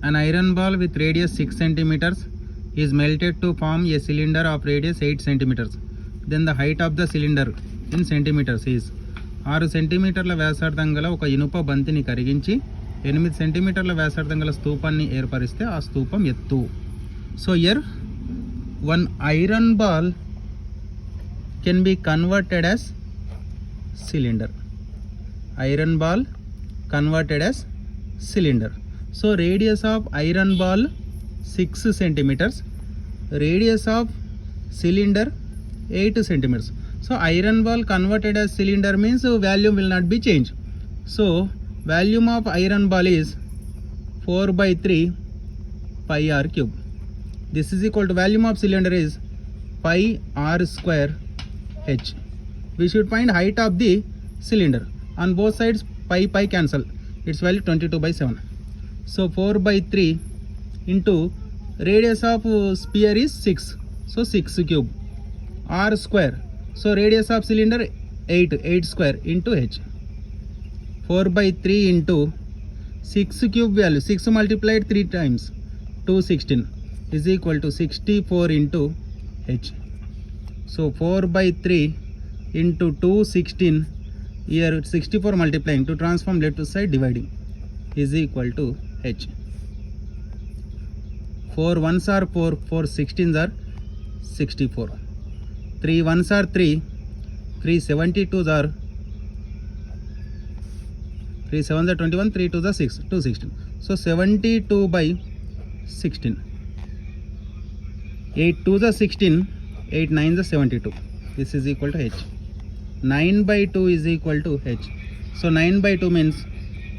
an iron ball with radius 6 centimeters is melted to form a cylinder of radius 8 centimeters. Then the height of the cylinder in centimeters is 6 సెంటీమీటర్ల వ్యాసార్థం గల ఒక ఇనుప బంతిని కరిగించి 8 సెంటీమీటర్ల వ్యాసార్థం గల స్తూపాన్ని ఏర్పరిస్తే ఆ స్తూపం ఎత్తు. So here one iron ball can be converted as cylinder. Iron ball converted as cylinder. So radius of iron ball 6 centimeters, radius of cylinder 8 centimeters. So iron ball converted as cylinder means volume will not be changed. So volume of iron ball is 4/3 pi r cube. This is equal to volume of cylinder is pi r square h. We should find height of the cylinder. On both sides pi cancel. Its value 22/7. So 4/3 into radius of sphere is 6. So 6 cube r square. So radius of cylinder 8 square into h. 4/3 into 6 cube value 6 multiplied 3 times 216 is equal to 64 into h. So 4/3 into 216, here 64 multiplying to transform left to side dividing is equal to h. 4 1s are 4, 4 16s are 64, 3 1s are 3, 3 72s are 3 7s are 21, 3 2s are 6, 216. So 72/16. 8 2s are 16, 8 9s are 72. This is equal to h. 9/2 is equal to h. So 9/2 means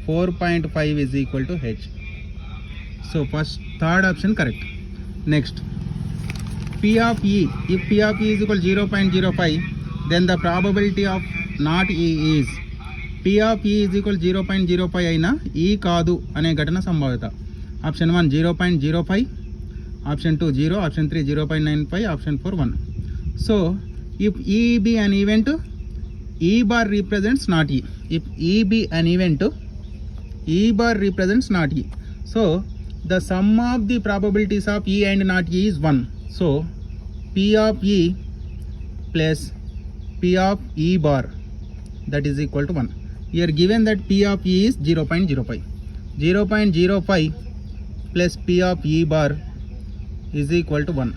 4.5 is equal to h. So third option correct. Next, P of E. If P of E is equal to 0.05, then the probability of not E is P of E is equal to 0.05 అయినా E కాదు అనే ఘటన సంభావ్యత. Option 1 0.05, option 2 0, option 3 0.95, option 4 1. So if E be an event, E bar represents not E. If E be an event, E bar represents not E. So the sum of the probabilities of E and not E is 1. So P of E plus P of E bar, that is equal to 1. Here given that P of E is 0.05. 0.05 plus P of E bar is equal to 1.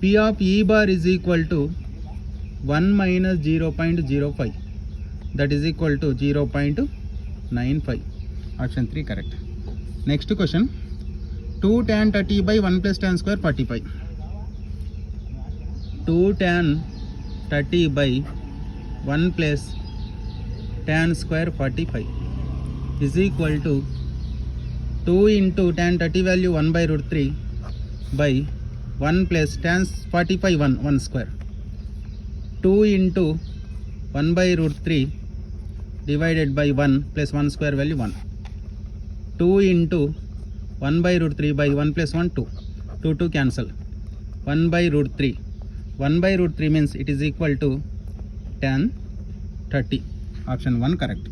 P of E bar is equal to 1 minus 0.05, that is equal to 0.95. Option 3 correct. Next question, 2 tan 30 by 1 plus tan square 45. 2 tan 30 by 1 plus tan square 45 is equal to 2 into tan 30 value 1/√3 by 1 plus tan 45 1 square. 2 into 1/√3 divided by 1 plus 1 square value 1. 2 into 1/√3 by 1 plus 1 2. 2 cancel. 1/√3. 1/√3 means it is equal to tan 30. Option 1 correct.